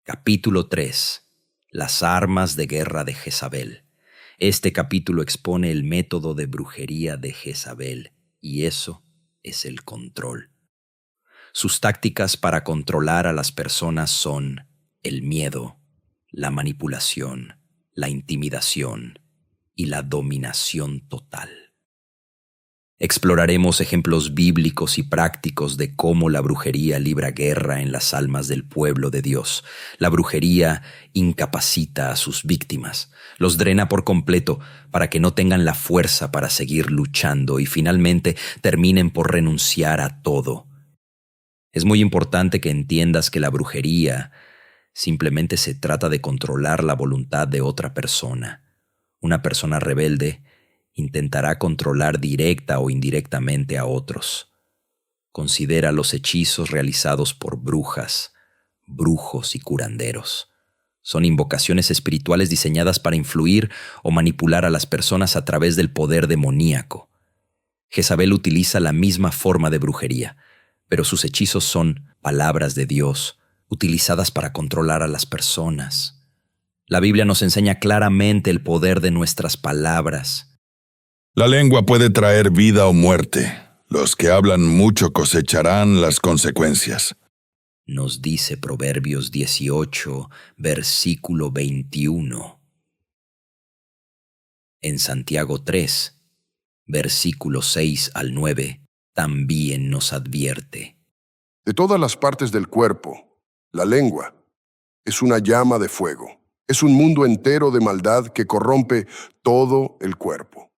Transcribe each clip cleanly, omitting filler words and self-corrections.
Capítulo 3. Las armas de guerra de Jezabel. Este capítulo expone el método de brujería de Jezabel, y eso es el control. Sus tácticas para controlar a las personas son el miedo, la manipulación, la intimidación y la dominación total. Exploraremos ejemplos bíblicos y prácticos de cómo la brujería libra guerra en las almas del pueblo de Dios. La brujería incapacita a sus víctimas, los drena por completo para que no tengan la fuerza para seguir luchando y finalmente terminen por renunciar a todo. Es muy importante que entiendas que la brujería simplemente se trata de controlar la voluntad de otra persona. Una persona rebelde intentará controlar directa o indirectamente a otros. Considera los hechizos realizados por brujas, brujos y curanderos. Son invocaciones espirituales diseñadas para influir o manipular a las personas a través del poder demoníaco. Jezabel utiliza la misma forma de brujería, pero sus hechizos son palabras de Dios, utilizadas para controlar a las personas. La Biblia nos enseña claramente el poder de nuestras palabras. La lengua puede traer vida o muerte. Los que hablan mucho cosecharán las consecuencias. Nos dice Proverbios 18, versículo 21. En Santiago 3, versículos 6 al 9, también nos advierte. De todas las partes del cuerpo, la lengua es una llama de fuego. Es un mundo entero de maldad que corrompe todo el cuerpo.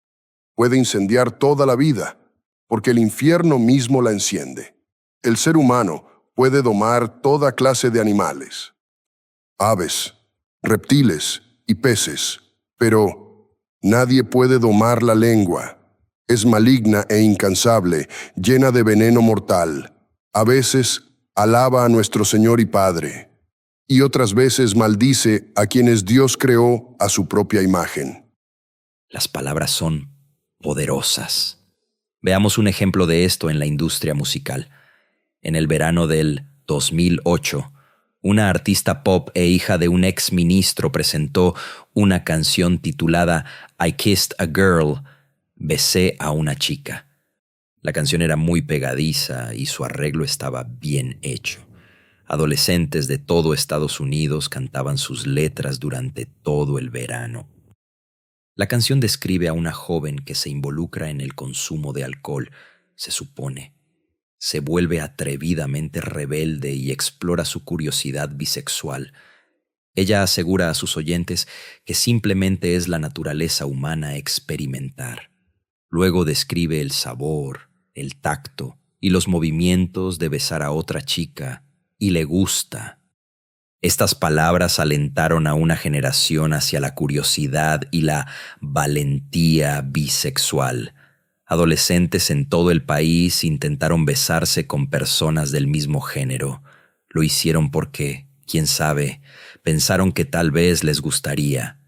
Puede incendiar toda la vida, porque el infierno mismo la enciende. El ser humano puede domar toda clase de animales, aves, reptiles y peces, pero nadie puede domar la lengua. Es maligna e incansable, llena de veneno mortal. A veces alaba a nuestro Señor y Padre, y otras veces maldice a quienes Dios creó a su propia imagen. Las palabras son poderosas. Veamos un ejemplo de esto en la industria musical. En el verano del 2008, una artista pop e hija de un ex ministro presentó una canción titulada I Kissed a Girl, Besé a una chica. La canción era muy pegadiza y su arreglo estaba bien hecho. Adolescentes de todo Estados Unidos cantaban sus letras durante todo el verano. La canción describe a una joven que se involucra en el consumo de alcohol, se supone. Se vuelve atrevidamente rebelde y explora su curiosidad bisexual. Ella asegura a sus oyentes que simplemente es la naturaleza humana experimentar. Luego describe el sabor, el tacto y los movimientos de besar a otra chica, y le gusta. Estas palabras alentaron a una generación hacia la curiosidad y la valentía bisexual. Adolescentes en todo el país intentaron besarse con personas del mismo género. Lo hicieron porque, quién sabe, pensaron que tal vez les gustaría.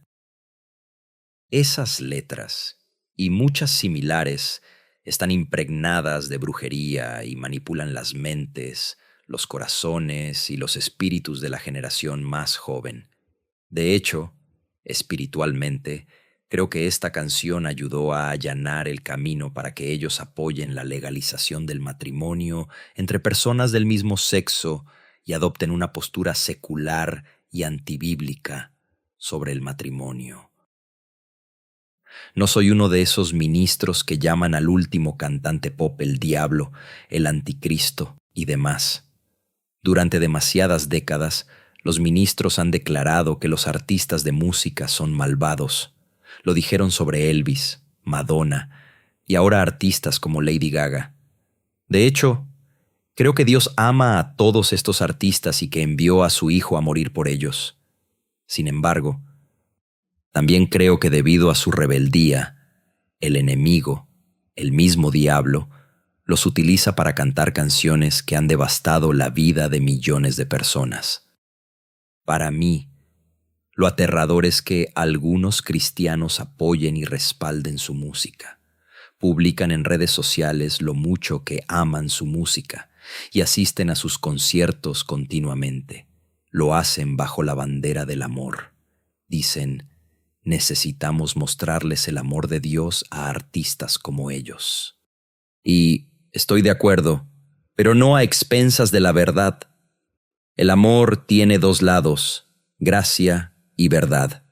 Esas letras, y muchas similares, están impregnadas de brujería y manipulan las mentes, los corazones y los espíritus de la generación más joven. De hecho, espiritualmente, creo que esta canción ayudó a allanar el camino para que ellos apoyen la legalización del matrimonio entre personas del mismo sexo y adopten una postura secular y antibíblica sobre el matrimonio. No soy uno de esos ministros que llaman al último cantante pop el diablo, el anticristo y demás. Durante demasiadas décadas, los ministros han declarado que los artistas de música son malvados. Lo dijeron sobre Elvis, Madonna y ahora artistas como Lady Gaga. De hecho, creo que Dios ama a todos estos artistas y que envió a su Hijo a morir por ellos. Sin embargo, también creo que debido a su rebeldía, el enemigo, el mismo diablo, los utiliza para cantar canciones que han devastado la vida de millones de personas. Para mí, lo aterrador es que algunos cristianos apoyen y respalden su música. Publican en redes sociales lo mucho que aman su música y asisten a sus conciertos continuamente. lo hacen bajo la bandera del amor. Dicen, necesitamos mostrarles el amor de Dios a artistas como ellos. Y estoy de acuerdo, pero no a expensas de la verdad. El amor tiene dos lados, gracia y verdad.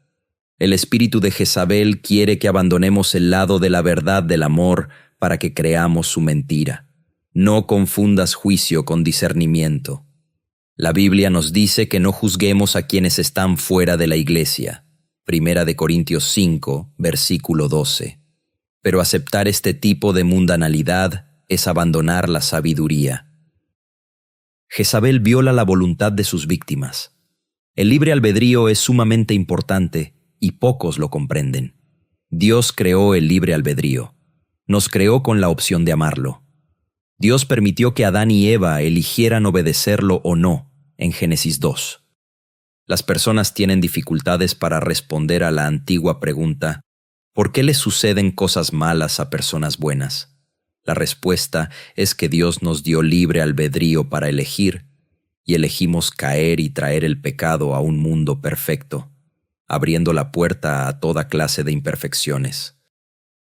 El espíritu de Jezabel quiere que abandonemos el lado de la verdad del amor para que creamos su mentira. No confundas juicio con discernimiento. La Biblia nos dice que no juzguemos a quienes están fuera de la iglesia. 1 Corintios 5, versículo 12. Pero aceptar este tipo de mundanalidad es abandonar la sabiduría. Jezabel viola la voluntad de sus víctimas. El libre albedrío es sumamente importante y pocos lo comprenden. Dios creó el libre albedrío. Nos creó con la opción de amarlo. Dios permitió que Adán y Eva eligieran obedecerlo o no, en Génesis 2. Las personas tienen dificultades para responder a la antigua pregunta, ¿por qué le suceden cosas malas a personas buenas? La respuesta es que Dios nos dio libre albedrío para elegir, y elegimos caer y traer el pecado a un mundo perfecto, abriendo la puerta a toda clase de imperfecciones.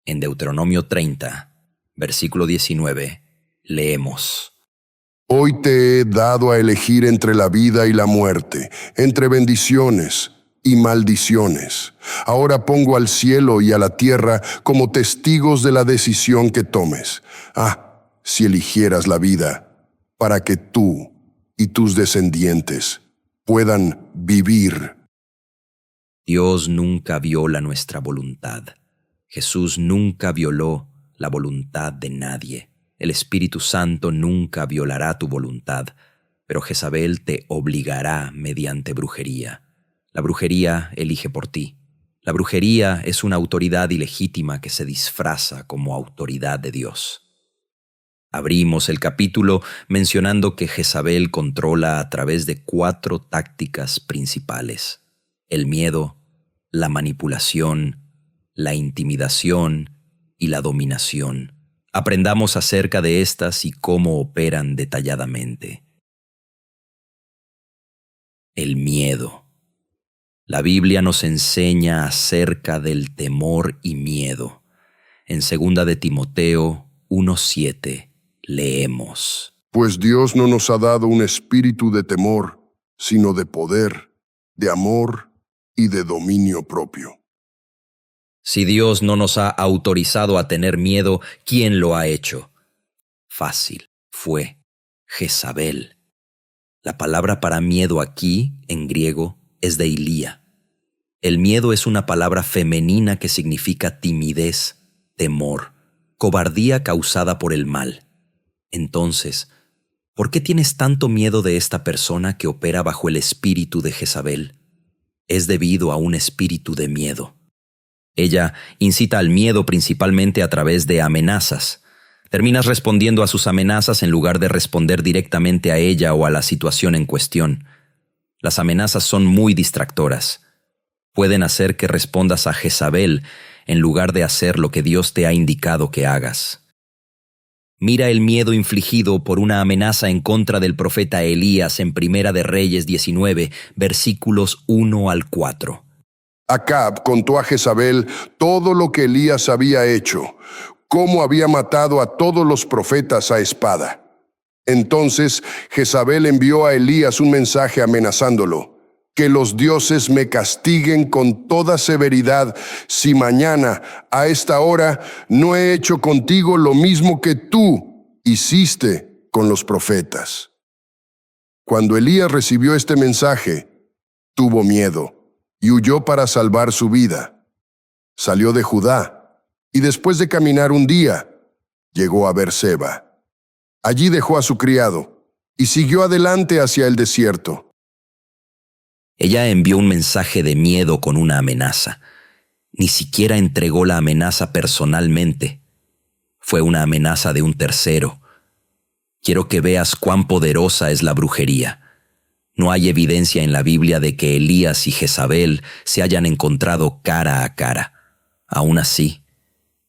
En Deuteronomio 30, versículo 19, leemos: Hoy te he dado a elegir entre la vida y la muerte, entre bendiciones y maldiciones. Ahora pongo al cielo y a la tierra como testigos de la decisión que tomes. Si eligieras la vida, para que tú y tus descendientes puedan vivir. Dios nunca viola nuestra voluntad. Jesús nunca violó la voluntad de nadie. El Espíritu Santo nunca violará tu voluntad, pero Jezabel te obligará mediante brujería. La brujería elige por ti. La brujería es una autoridad ilegítima que se disfraza como autoridad de Dios. Abrimos el capítulo mencionando que Jezabel controla a través de 4 tácticas principales: el miedo, la manipulación, la intimidación y la dominación. Aprendamos acerca de estas y cómo operan detalladamente. El miedo. La Biblia nos enseña acerca del temor y miedo. En 2 de Timoteo 1:7 leemos: Pues Dios no nos ha dado un espíritu de temor, sino de poder, de amor y de dominio propio. Si Dios no nos ha autorizado a tener miedo, ¿quién lo ha hecho? Fácil, fue Jezabel. La palabra para miedo aquí, en griego, es deilía. El miedo es una palabra femenina que significa timidez, temor, cobardía causada por el mal. Entonces, ¿por qué tienes tanto miedo de esta persona que opera bajo el espíritu de Jezabel? Es debido a un espíritu de miedo. Ella incita al miedo principalmente a través de amenazas. Terminas respondiendo a sus amenazas en lugar de responder directamente a ella o a la situación en cuestión. Las amenazas son muy distractoras. Pueden hacer que respondas a Jezabel en lugar de hacer lo que Dios te ha indicado que hagas. Mira el miedo infligido por una amenaza en contra del profeta Elías en 1 de Reyes 19, versículos 1 al 4. Acab contó a Jezabel todo lo que Elías había hecho, cómo había matado a todos los profetas a espada. Entonces Jezabel envió a Elías un mensaje amenazándolo: que los dioses me castiguen con toda severidad si mañana, a esta hora, no he hecho contigo lo mismo que tú hiciste con los profetas. Cuando Elías recibió este mensaje, tuvo miedo y huyó para salvar su vida. Salió de Judá y después de caminar un día, llegó a Beerseba. Allí dejó a su criado y siguió adelante hacia el desierto. Ella envió un mensaje de miedo con una amenaza. Ni siquiera entregó la amenaza personalmente. Fue una amenaza de un tercero. Quiero que veas cuán poderosa es la brujería. No hay evidencia en la Biblia de que Elías y Jezabel se hayan encontrado cara a cara. Aún así,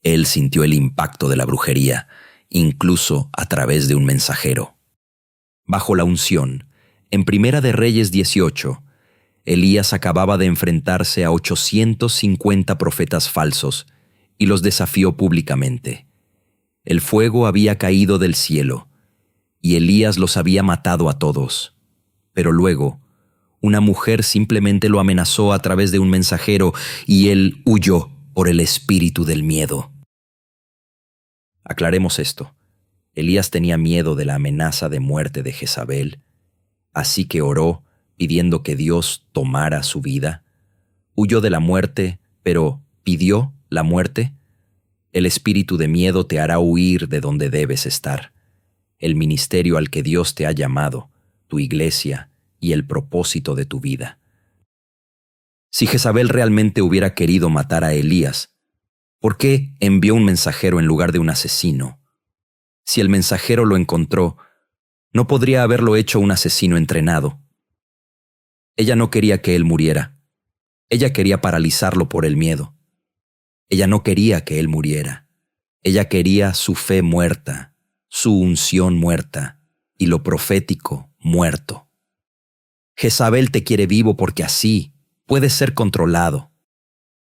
él sintió el impacto de la brujería, incluso a través de un mensajero. Bajo la unción, En Primera de Reyes 18, Elías acababa de enfrentarse a 850 profetas falsos y los desafió públicamente. El fuego había caído del cielo y Elías los había matado a todos. Pero luego, una mujer simplemente lo amenazó a través de un mensajero y él huyó por el espíritu del miedo. Aclaremos esto. Elías tenía miedo de la amenaza de muerte de Jezabel, así que oró pidiendo que Dios tomara su vida. Huyó de la muerte, pero ¿pidió la muerte? El espíritu de miedo te hará huir de donde debes estar. El ministerio al que Dios te ha llamado, tu iglesia y el propósito de tu vida. Si Jezabel realmente hubiera querido matar a Elías, ¿por qué envió un mensajero en lugar de un asesino? Si el mensajero lo encontró, ¿no podría haberlo hecho un asesino entrenado? Ella no quería que él muriera. Ella quería paralizarlo por el miedo. Ella no quería que él muriera. Ella quería su fe muerta, su unción muerta y lo profético muerto. Jezabel te quiere vivo porque así puedes ser controlado.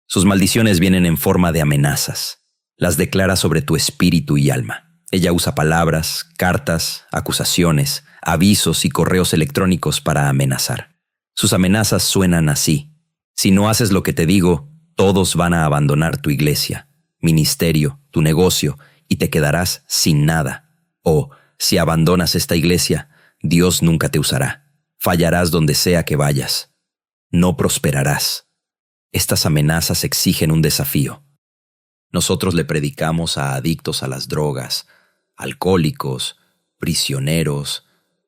Sus maldiciones vienen en forma de amenazas. Las declara sobre tu espíritu y alma. Ella usa palabras, cartas, acusaciones, avisos y correos electrónicos para amenazar. Sus amenazas suenan así. Si no haces lo que te digo, todos van a abandonar tu iglesia, ministerio, tu negocio, y te quedarás sin nada. O, si abandonas esta iglesia, Dios nunca te usará. Fallarás donde sea que vayas. No prosperarás. Estas amenazas exigen un desafío. Nosotros le predicamos a adictos a las drogas, alcohólicos, prisioneros,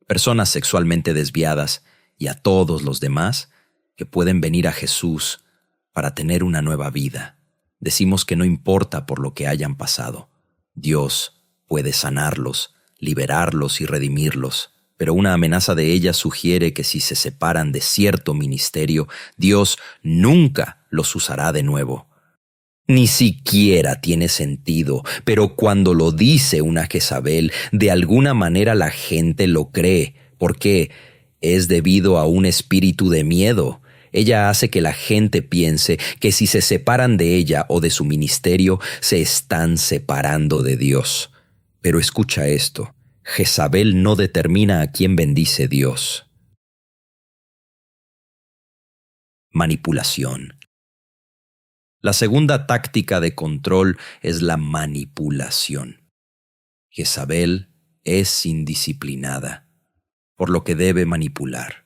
personas sexualmente desviadas y a todos los demás que pueden venir a Jesús para tener una nueva vida. Decimos que no importa por lo que hayan pasado. Dios puede sanarlos, liberarlos y redimirlos. Pero una amenaza de ella sugiere que si se separan de cierto ministerio, Dios nunca los usará de nuevo. Ni siquiera tiene sentido, pero cuando lo dice una Jezabel, de alguna manera la gente lo cree, porque es debido a un espíritu de miedo. Ella hace que la gente piense que si se separan de ella o de su ministerio, se están separando de Dios. Pero escucha esto. Jezabel no determina a quién bendice Dios. Manipulación. La segunda táctica de control es la manipulación. Jezabel es indisciplinada, por lo que debe manipular.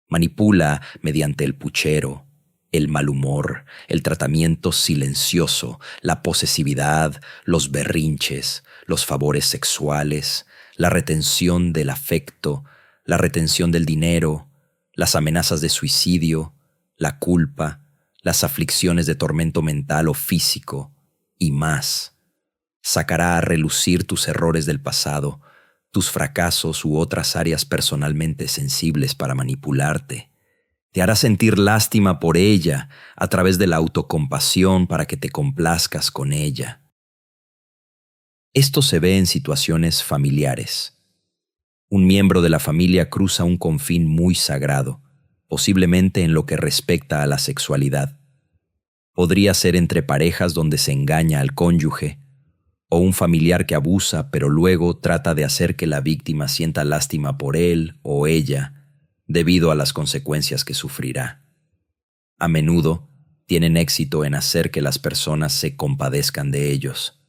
Manipula mediante el puchero, el mal humor, el tratamiento silencioso, la posesividad, los berrinches, los favores sexuales, la retención del afecto, la retención del dinero, las amenazas de suicidio, la culpa, las aflicciones de tormento mental o físico, y más. Sacará a relucir tus errores del pasado, tus fracasos u otras áreas personalmente sensibles para manipularte. Te hará sentir lástima por ella a través de la autocompasión para que te complazcas con ella. Esto se ve en situaciones familiares. Un miembro de la familia cruza un confín muy sagrado, posiblemente en lo que respecta a la sexualidad. Podría ser entre parejas donde se engaña al cónyuge, o un familiar que abusa pero luego trata de hacer que la víctima sienta lástima por él o ella, debido a las consecuencias que sufrirá. A menudo tienen éxito en hacer que las personas se compadezcan de ellos.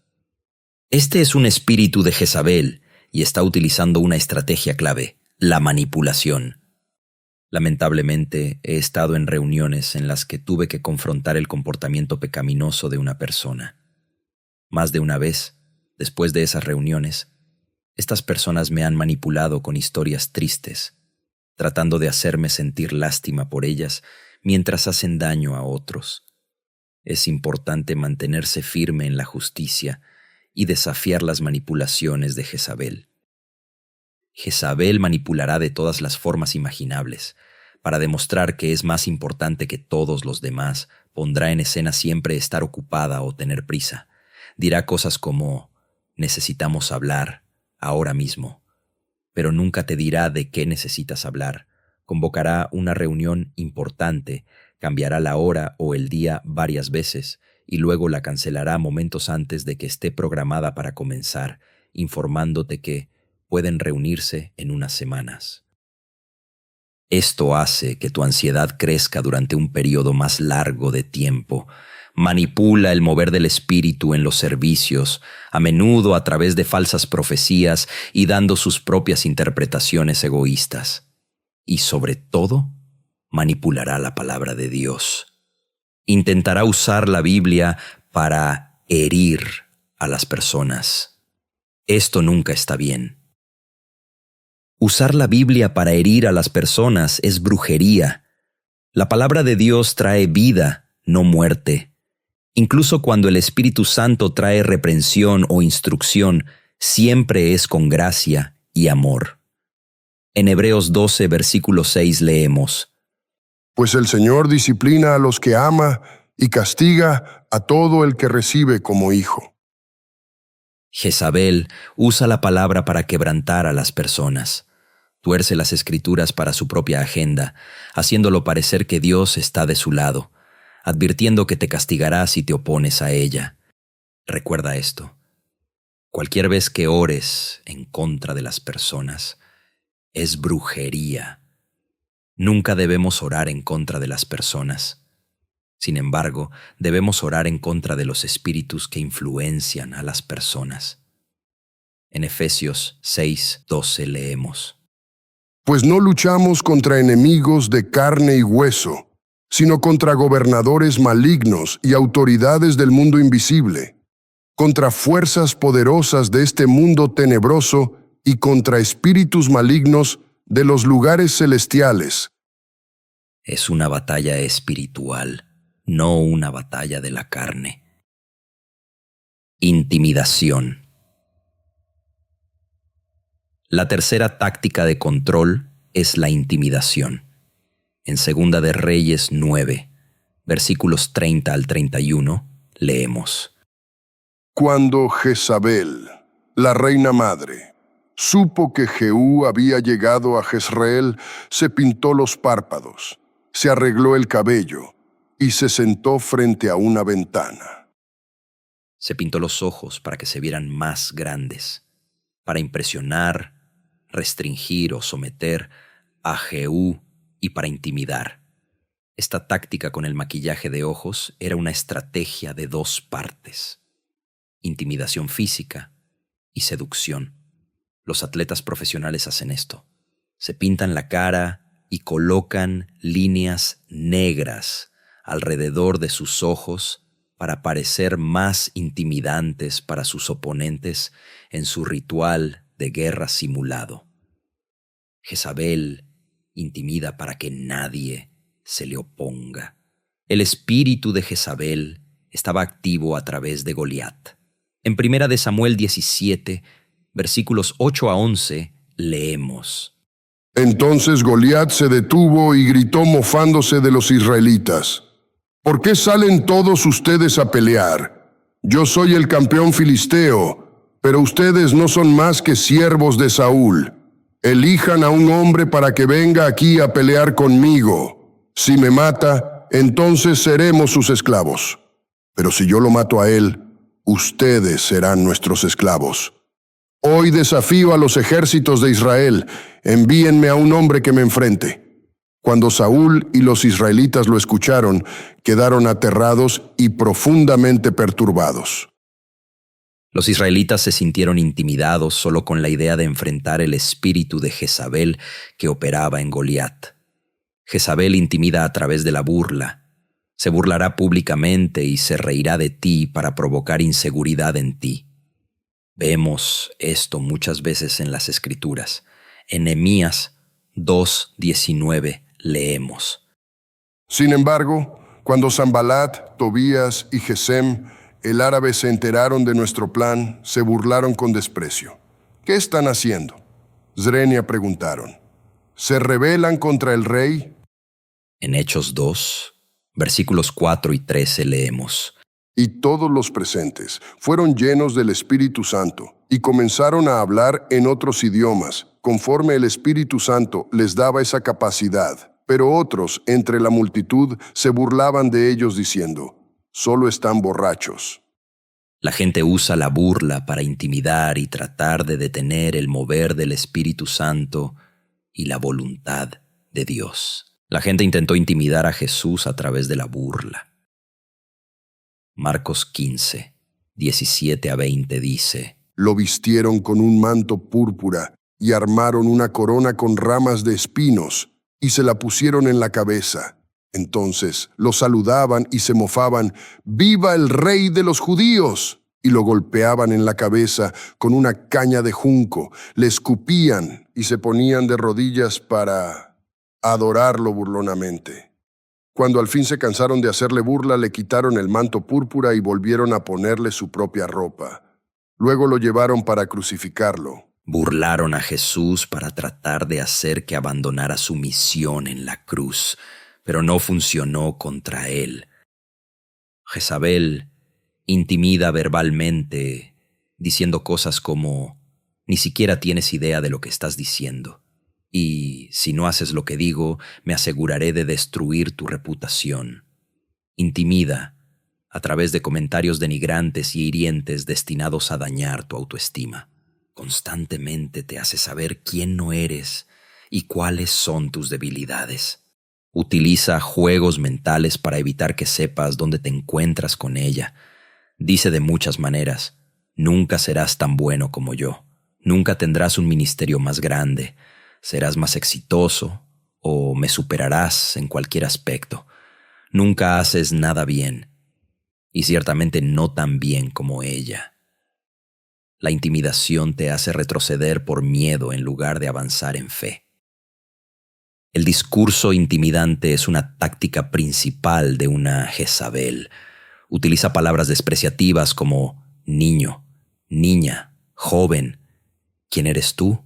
Este es un espíritu de Jezabel y está utilizando una estrategia clave, la manipulación. Lamentablemente, he estado en reuniones en las que tuve que confrontar el comportamiento pecaminoso de una persona. Más de una vez, después de esas reuniones, estas personas me han manipulado con historias tristes, tratando de hacerme sentir lástima por ellas mientras hacen daño a otros. Es importante mantenerse firme en la justicia y desafiar las manipulaciones de Jezabel. Jezabel manipulará de todas las formas imaginables. Para demostrar que es más importante que todos los demás, pondrá en escena siempre estar ocupada o tener prisa. Dirá cosas como, necesitamos hablar, ahora mismo. Pero nunca te dirá de qué necesitas hablar Convocará una reunión importante, cambiará la hora o el día varias veces y luego la cancelará momentos antes de que esté programada para comenzar, informándote que pueden reunirse en unas semanas. Esto hace que tu ansiedad crezca durante un periodo más largo de tiempo. Manipula el mover del espíritu en los servicios, a menudo a través de falsas profecías y dando sus propias interpretaciones egoístas. Y sobre todo, manipulará la palabra de Dios. Intentará usar la Biblia para herir a las personas. Esto nunca está bien. Usar la Biblia para herir a las personas es brujería. La palabra de Dios trae vida, no muerte. Incluso cuando el Espíritu Santo trae reprensión o instrucción, siempre es con gracia y amor. En Hebreos 12, versículo 6 leemos: Pues el Señor disciplina a los que ama y castiga a todo el que recibe como hijo. Jezabel usa la palabra para quebrantar a las personas. Tuerce las Escrituras para su propia agenda, haciéndolo parecer que Dios está de su lado, advirtiendo que te castigará si te opones a ella. Recuerda esto: cualquier vez que ores en contra de las personas, es brujería. Nunca debemos orar en contra de las personas. Sin embargo, debemos orar en contra de los espíritus que influencian a las personas. En Efesios 6:12 leemos: Pues no luchamos contra enemigos de carne y hueso, sino contra gobernadores malignos y autoridades del mundo invisible, contra fuerzas poderosas de este mundo tenebroso y contra espíritus malignos de los lugares celestiales. Es una batalla espiritual, no una batalla de la carne. Intimidación. La tercera táctica de control es la intimidación. En Segunda de Reyes 9, versículos 30 al 31, leemos: Cuando Jezabel, la reina madre, supo que Jehú había llegado a Jezreel, se pintó los párpados, se arregló el cabello y se sentó frente a una ventana. Se pintó los ojos para que se vieran más grandes, para impresionar, restringir o someter a Jehú y para intimidar. Esta táctica con el maquillaje de ojos era una estrategia de dos partes: intimidación física y seducción. Los atletas profesionales hacen esto. Se pintan la cara y colocan líneas negras alrededor de sus ojos para parecer más intimidantes para sus oponentes en su ritual de guerra simulado. Jezabel intimida para que nadie se le oponga. El espíritu de Jezabel estaba activo a través de Goliat. En 1 de Samuel 17, versículos 8 a 11, leemos: Entonces Goliat se detuvo y gritó mofándose de los israelitas: ¿Por qué salen todos ustedes a pelear? Yo soy el campeón filisteo, pero ustedes no son más que siervos de Saúl. Elijan a un hombre para que venga aquí a pelear conmigo. Si me mata, entonces seremos sus esclavos. Pero si yo lo mato a él, ustedes serán nuestros esclavos. Hoy desafío a los ejércitos de Israel. Envíenme a un hombre que me enfrente. Cuando Saúl y los israelitas lo escucharon, quedaron aterrados y profundamente perturbados. Los israelitas se sintieron intimidados solo con la idea de enfrentar el espíritu de Jezabel que operaba en Goliat. Jezabel intimida a través de la burla. Se burlará públicamente y se reirá de ti para provocar inseguridad en ti. Vemos esto muchas veces en las Escrituras. En Nehemías 2:19 leemos: Sin embargo, cuando Sanbalat, Tobías y Gesem, el árabe, se enteraron de nuestro plan, se burlaron con desprecio. ¿Qué están haciendo? Zrenia preguntaron. ¿Se rebelan contra el rey? En Hechos 2, versículos 4 y 13 leemos: Y todos los presentes fueron llenos del Espíritu Santo y comenzaron a hablar en otros idiomas, conforme el Espíritu Santo les daba esa capacidad. Pero otros, entre la multitud, se burlaban de ellos diciendo, «Solo están borrachos». La gente usa la burla para intimidar y tratar de detener el mover del Espíritu Santo y la voluntad de Dios. La gente intentó intimidar a Jesús a través de la burla. Marcos 15, 17 a 20 dice, Lo vistieron con un manto púrpura y armaron una corona con ramas de espinos y se la pusieron en la cabeza. Entonces lo saludaban y se mofaban, «¡Viva el Rey de los judíos!» Y lo golpeaban en la cabeza con una caña de junco, le escupían y se ponían de rodillas para adorarlo burlonamente. Cuando al fin se cansaron de hacerle burla, le quitaron el manto púrpura y volvieron a ponerle su propia ropa. Luego lo llevaron para crucificarlo. Burlaron a Jesús para tratar de hacer que abandonara su misión en la cruz, pero no funcionó contra él. Jezabel intimida verbalmente, diciendo cosas como, «Ni siquiera tienes idea de lo que estás diciendo, y si no haces lo que digo, me aseguraré de destruir tu reputación». Intimida a través de comentarios denigrantes y hirientes destinados a dañar tu autoestima. Constantemente te hace saber quién no eres y cuáles son tus debilidades. Utiliza juegos mentales para evitar que sepas dónde te encuentras con ella. Dice de muchas maneras, «Nunca serás tan bueno como yo. Nunca tendrás un ministerio más grande. Serás más exitoso o me superarás en cualquier aspecto. Nunca haces nada bien. Y ciertamente no tan bien como ella». La intimidación te hace retroceder por miedo en lugar de avanzar en fe. El discurso intimidante es una táctica principal de una Jezabel. Utiliza palabras despreciativas como niño, niña, joven, ¿quién eres tú?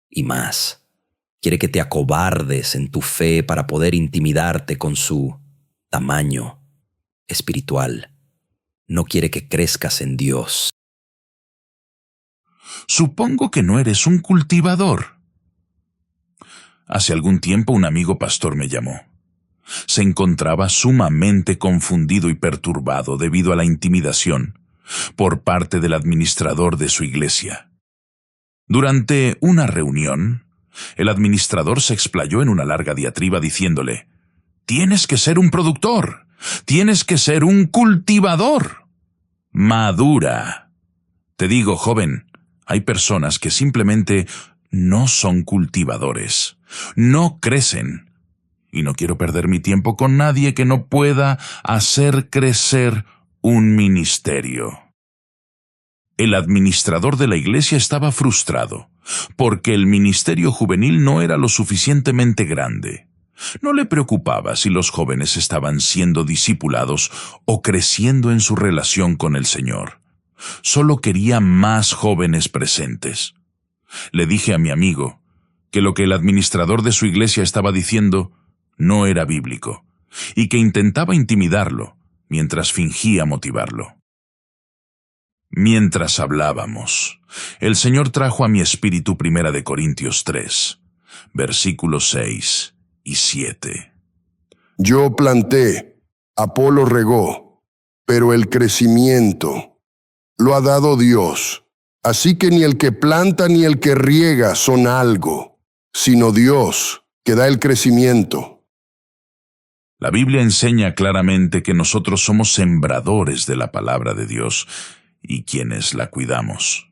Y más. Quiere que te acobardes en tu fe para poder intimidarte con su tamaño espiritual. No quiere que crezcas en Dios. Supongo que no eres un cultivador. Hace algún tiempo un amigo pastor me llamó. Se encontraba sumamente confundido y perturbado debido a la intimidación por parte del administrador de su iglesia. Durante una reunión, el administrador se explayó en una larga diatriba diciéndole, «Tienes que ser un productor, tienes que ser un cultivador. Madura. Te digo, joven, hay personas que simplemente no son cultivadores, no crecen. Y no quiero perder mi tiempo con nadie que no pueda hacer crecer un ministerio». El administrador de la iglesia estaba frustrado, porque el ministerio juvenil no era lo suficientemente grande. No le preocupaba si los jóvenes estaban siendo discipulados o creciendo en su relación con el Señor. Solo quería más jóvenes presentes. Le dije a mi amigo que lo que el administrador de su iglesia estaba diciendo no era bíblico, y que intentaba intimidarlo mientras fingía motivarlo. Mientras hablábamos, el Señor trajo a mi espíritu 1 Corintios 3, versículos 6 y 7. Yo planté, Apolo regó, pero el crecimiento lo ha dado Dios. Así que ni el que planta ni el que riega son algo, sino Dios que da el crecimiento. La Biblia enseña claramente que nosotros somos sembradores de la palabra de Dios y quienes la cuidamos.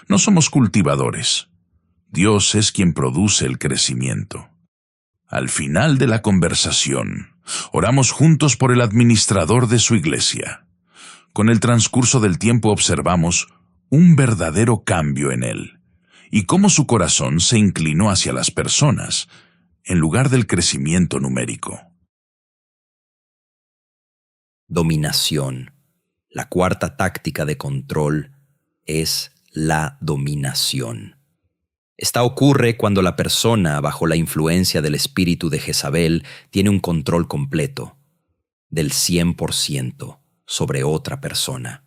No somos cultivadores. Dios es quien produce el crecimiento. Al final de la conversación, oramos juntos por el administrador de su iglesia. Con el transcurso del tiempo observamos un verdadero cambio en él, y cómo su corazón se inclinó hacia las personas, en lugar del crecimiento numérico. Dominación. La cuarta táctica de control es la dominación. Esta ocurre cuando la persona, bajo la influencia del espíritu de Jezabel, tiene un control completo, del 100%, sobre otra persona.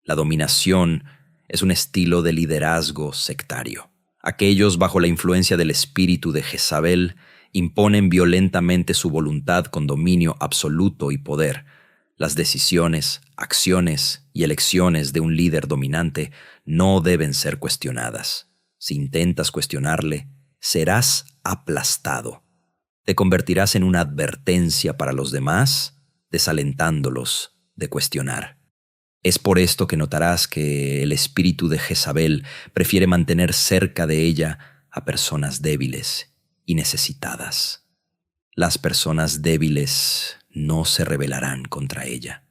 La dominación Es un estilo de liderazgo sectario. Aquellos bajo la influencia del espíritu de Jezabel imponen violentamente su voluntad con dominio absoluto y poder. Las decisiones, acciones y elecciones de un líder dominante no deben ser cuestionadas. Si intentas cuestionarle, serás aplastado. Te convertirás en una advertencia para los demás, desalentándolos de cuestionar. Es por esto que notarás que el espíritu de Jezabel prefiere mantener cerca de ella a personas débiles y necesitadas. Las personas débiles no se rebelarán contra ella.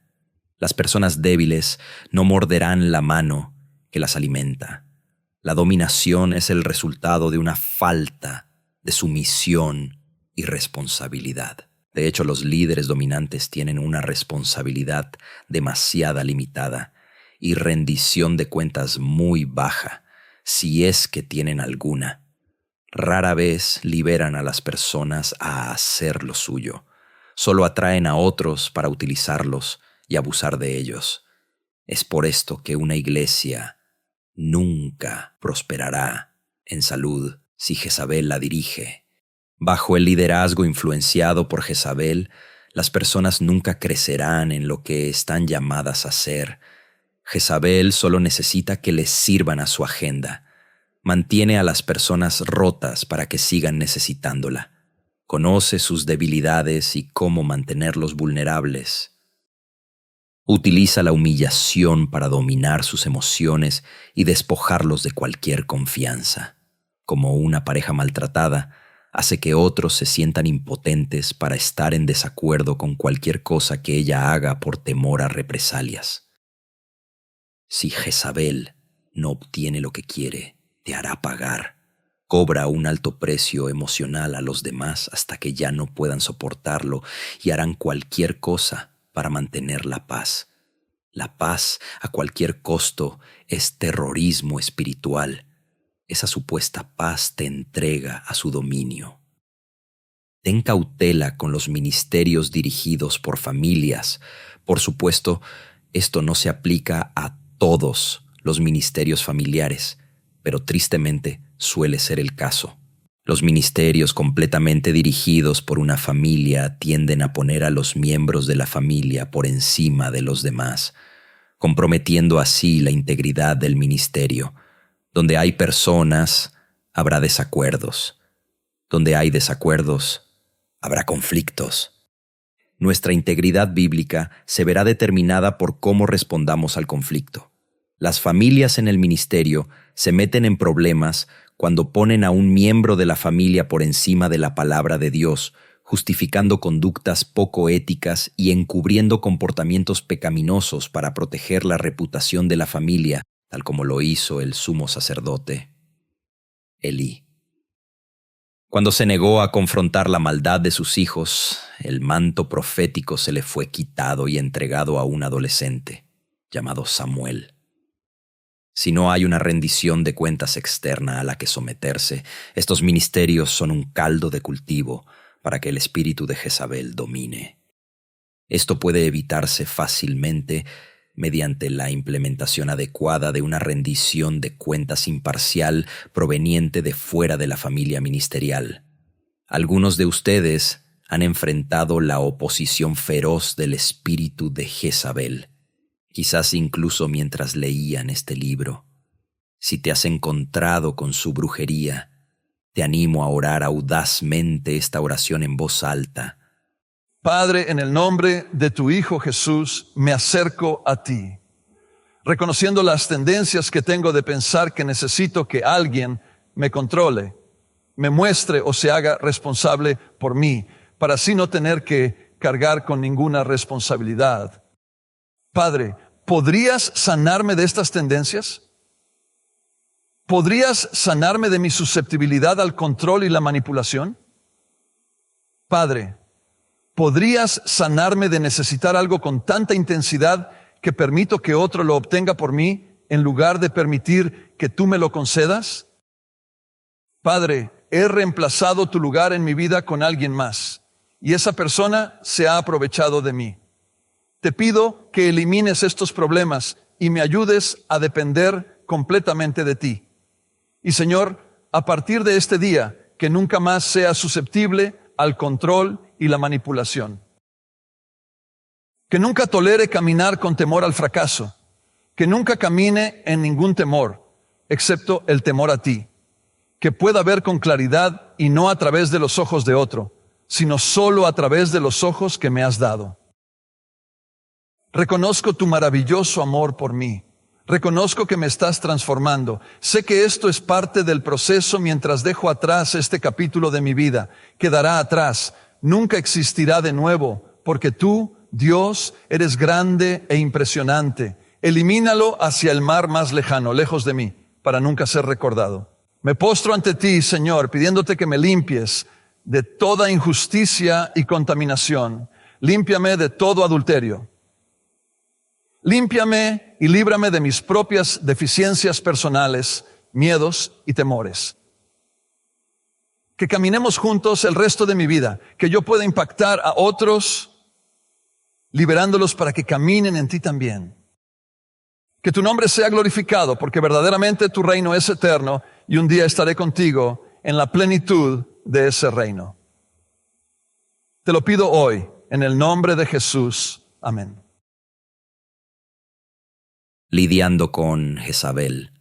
Las personas débiles no morderán la mano que las alimenta. La dominación es el resultado de una falta de sumisión y responsabilidad. De hecho, los líderes dominantes tienen una responsabilidad demasiado limitada y rendición de cuentas muy baja, si es que tienen alguna. Rara vez liberan a las personas a hacer lo suyo. Solo atraen a otros para utilizarlos y abusar de ellos. Es por esto que una iglesia nunca prosperará en salud si Jezabel la dirige. Bajo el liderazgo influenciado por Jezabel, las personas nunca crecerán en lo que están llamadas a ser. Jezabel solo necesita que les sirvan a su agenda. Mantiene a las personas rotas para que sigan necesitándola. Conoce sus debilidades y cómo mantenerlos vulnerables. Utiliza la humillación para dominar sus emociones y despojarlos de cualquier confianza. Como una pareja maltratada, hace que otros se sientan impotentes para estar en desacuerdo con cualquier cosa que ella haga por temor a represalias. Si Jezabel no obtiene lo que quiere, te hará pagar. Cobra un alto precio emocional a los demás hasta que ya no puedan soportarlo y harán cualquier cosa para mantener la paz. La paz, a cualquier costo, es terrorismo espiritual. Esa supuesta paz te entrega a su dominio. Ten cautela con los ministerios dirigidos por familias. Por supuesto, esto no se aplica a todos los ministerios familiares, pero tristemente suele ser el caso. Los ministerios completamente dirigidos por una familia tienden a poner a los miembros de la familia por encima de los demás, comprometiendo así la integridad del ministerio. Donde hay personas, habrá desacuerdos. Donde hay desacuerdos, habrá conflictos. Nuestra integridad bíblica se verá determinada por cómo respondamos al conflicto. Las familias en el ministerio se meten en problemas cuando ponen a un miembro de la familia por encima de la palabra de Dios, justificando conductas poco éticas y encubriendo comportamientos pecaminosos para proteger la reputación de la familia, tal como lo hizo el sumo sacerdote Elí. Cuando se negó a confrontar la maldad de sus hijos, el manto profético se le fue quitado y entregado a un adolescente llamado Samuel. Si no hay una rendición de cuentas externa a la que someterse, estos ministerios son un caldo de cultivo para que el espíritu de Jezabel domine. Esto puede evitarse fácilmente mediante la implementación adecuada de una rendición de cuentas imparcial proveniente de fuera de la familia ministerial. Algunos de ustedes han enfrentado la oposición feroz del espíritu de Jezabel, quizás incluso mientras leían este libro. Si te has encontrado con su brujería, te animo a orar audazmente esta oración en voz alta. Padre, en el nombre de tu Hijo Jesús, me acerco a ti, reconociendo las tendencias que tengo de pensar que necesito que alguien me controle, me muestre o se haga responsable por mí, para así no tener que cargar con ninguna responsabilidad. Padre, ¿podrías sanarme de estas tendencias? ¿Podrías sanarme de mi susceptibilidad al control y la manipulación? Padre, ¿podrías sanarme de necesitar algo con tanta intensidad que permito que otro lo obtenga por mí en lugar de permitir que tú me lo concedas? Padre, he reemplazado tu lugar en mi vida con alguien más y esa persona se ha aprovechado de mí. Te pido que elimines estos problemas y me ayudes a depender completamente de ti. Y Señor, a partir de este día, que nunca más sea susceptible al control y la manipulación. Que nunca tolere caminar con temor al fracaso. Que nunca camine en ningún temor, excepto el temor a ti. Que pueda ver con claridad y no a través de los ojos de otro, sino solo a través de los ojos que me has dado. Reconozco tu maravilloso amor por mí. Reconozco que me estás transformando. Sé que esto es parte del proceso mientras dejo atrás este capítulo de mi vida. Quedará atrás. Nunca existirá de nuevo, porque tú, Dios, eres grande e impresionante. Elimínalo hacia el mar más lejano, lejos de mí, para nunca ser recordado. Me postro ante ti, Señor, pidiéndote que me limpies de toda injusticia y contaminación. Límpiame de todo adulterio. Límpiame y líbrame de mis propias deficiencias personales, miedos y temores. Que caminemos juntos el resto de mi vida, que yo pueda impactar a otros, liberándolos para que caminen en ti también. Que tu nombre sea glorificado, porque verdaderamente tu reino es eterno y un día estaré contigo en la plenitud de ese reino. Te lo pido hoy, en el nombre de Jesús. Amén. Lidiando con Jezabel.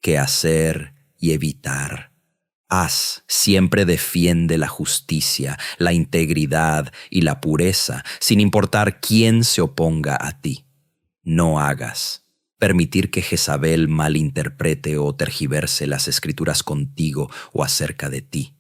¿Qué hacer y evitar? Haz, siempre defiende la justicia, la integridad y la pureza, sin importar quién se oponga a ti. No hagas. Permitir que Jezabel malinterprete o tergiverse las escrituras contigo o acerca de ti.